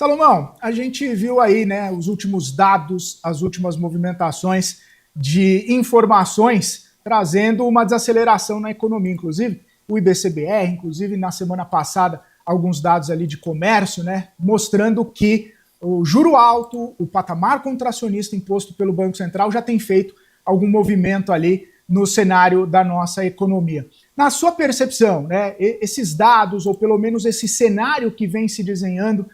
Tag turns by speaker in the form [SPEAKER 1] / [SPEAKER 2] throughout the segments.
[SPEAKER 1] Salomão, a gente viu aí, né, os últimos dados, as últimas movimentações de informações trazendo uma desaceleração na economia, inclusive o IBCBR, inclusive na semana passada, alguns dados ali de comércio, né, mostrando que o juro alto, o patamar contracionista imposto pelo Banco Central já tem feito algum movimento ali no cenário da nossa economia. Na sua percepção, né, esses dados, ou pelo menos esse cenário que vem se desenhando,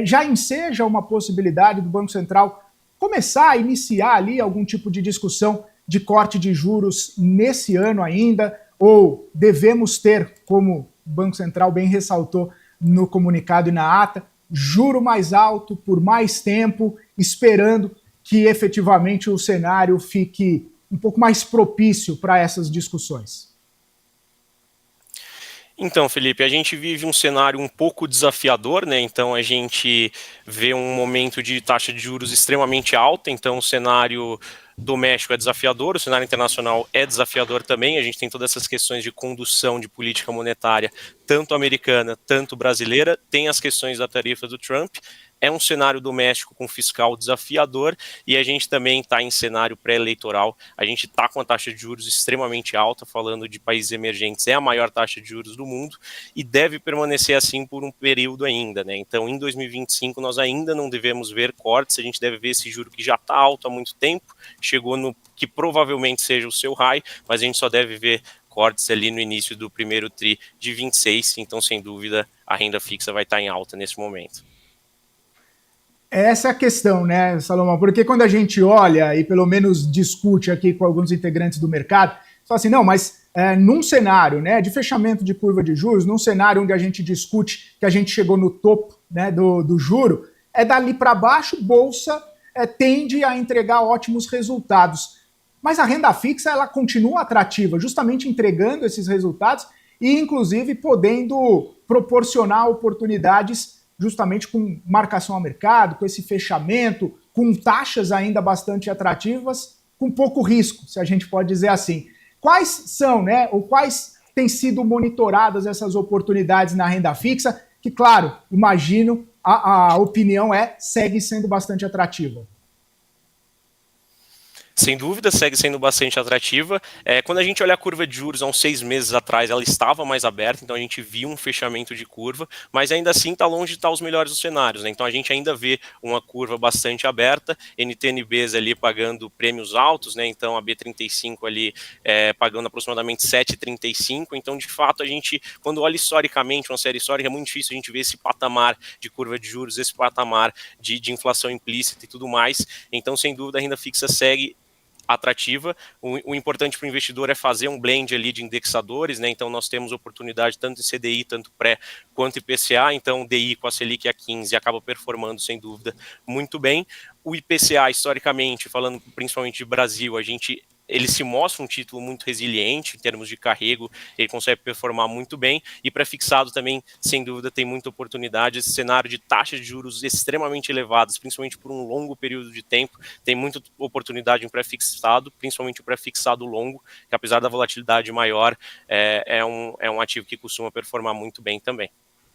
[SPEAKER 1] já enseja uma possibilidade do Banco Central começar a iniciar ali algum tipo de discussão de corte de juros nesse ano ainda, ou devemos ter, como o Banco Central bem ressaltou no comunicado e na ata, juro mais alto por mais tempo, esperando que efetivamente o cenário fique um pouco mais propício para essas discussões?
[SPEAKER 2] Então, Felipe, a gente vive um cenário um pouco desafiador, né? Então, a gente vê um momento de taxa de juros extremamente alta. Então, o cenário doméstico é desafiador, o cenário internacional é desafiador também. A gente tem todas essas questões de condução de política monetária, tanto americana, tanto brasileira. Tem as questões da tarifa do Trump. É um cenário doméstico com fiscal desafiador e a gente também está em cenário pré-eleitoral. A gente está com a taxa de juros extremamente alta, falando de países emergentes, é a maior taxa de juros do mundo e deve permanecer assim por um período ainda, né? Então, em 2025, nós ainda não devemos ver cortes, a gente deve ver esse juro que já está alto há muito tempo, chegou no que provavelmente seja o seu high, mas a gente só deve ver cortes ali no início do primeiro tri de 26, então, sem dúvida, a renda fixa vai estar em alta nesse momento.
[SPEAKER 1] Essa é a questão, né, Salomão? Porque quando a gente olha e pelo menos discute aqui com alguns integrantes do mercado, fala assim, não, mas num cenário, né, de fechamento de curva de juros, num cenário onde a gente discute que a gente chegou no topo, né, do juro, dali para baixo, bolsa tende a entregar ótimos resultados. Mas a renda fixa, ela continua atrativa, justamente entregando esses resultados e, inclusive, podendo proporcionar oportunidades justamente com marcação a mercado, com esse fechamento, com taxas ainda bastante atrativas, com pouco risco, se a gente pode dizer assim. Quais são, né, ou quais têm sido monitoradas essas oportunidades na renda fixa? Que, claro, imagino, a opinião segue sendo bastante atrativa.
[SPEAKER 2] Sem dúvida, segue sendo bastante atrativa. Quando a gente olha a curva de juros há uns 6 meses atrás, ela estava mais aberta, então a gente viu um fechamento de curva, mas ainda assim está longe de estar os melhores dos cenários, né? Então a gente ainda vê uma curva bastante aberta, NTNBs ali pagando prêmios altos, né? Então a B35 ali pagando aproximadamente 7,35, então de fato a gente, quando olha historicamente, uma série histórica, é muito difícil a gente ver esse patamar de curva de juros, esse patamar de inflação implícita e tudo mais, então sem dúvida a renda fixa segue atrativa. O importante para o investidor é fazer um blend ali de indexadores, né? Então nós temos oportunidade tanto em CDI, tanto pré quanto IPCA, então o DI com a Selic a 15 acaba performando sem dúvida muito bem. O IPCA, historicamente, falando principalmente de Brasil, ele se mostra um título muito resiliente em termos de carrego, ele consegue performar muito bem, e para fixado também, sem dúvida, tem muita oportunidade. Esse cenário de taxas de juros extremamente elevadas, principalmente por um longo período de tempo, tem muita oportunidade em pré-fixado, principalmente o pré-fixado longo, que apesar da volatilidade maior, é um ativo que costuma performar muito bem também.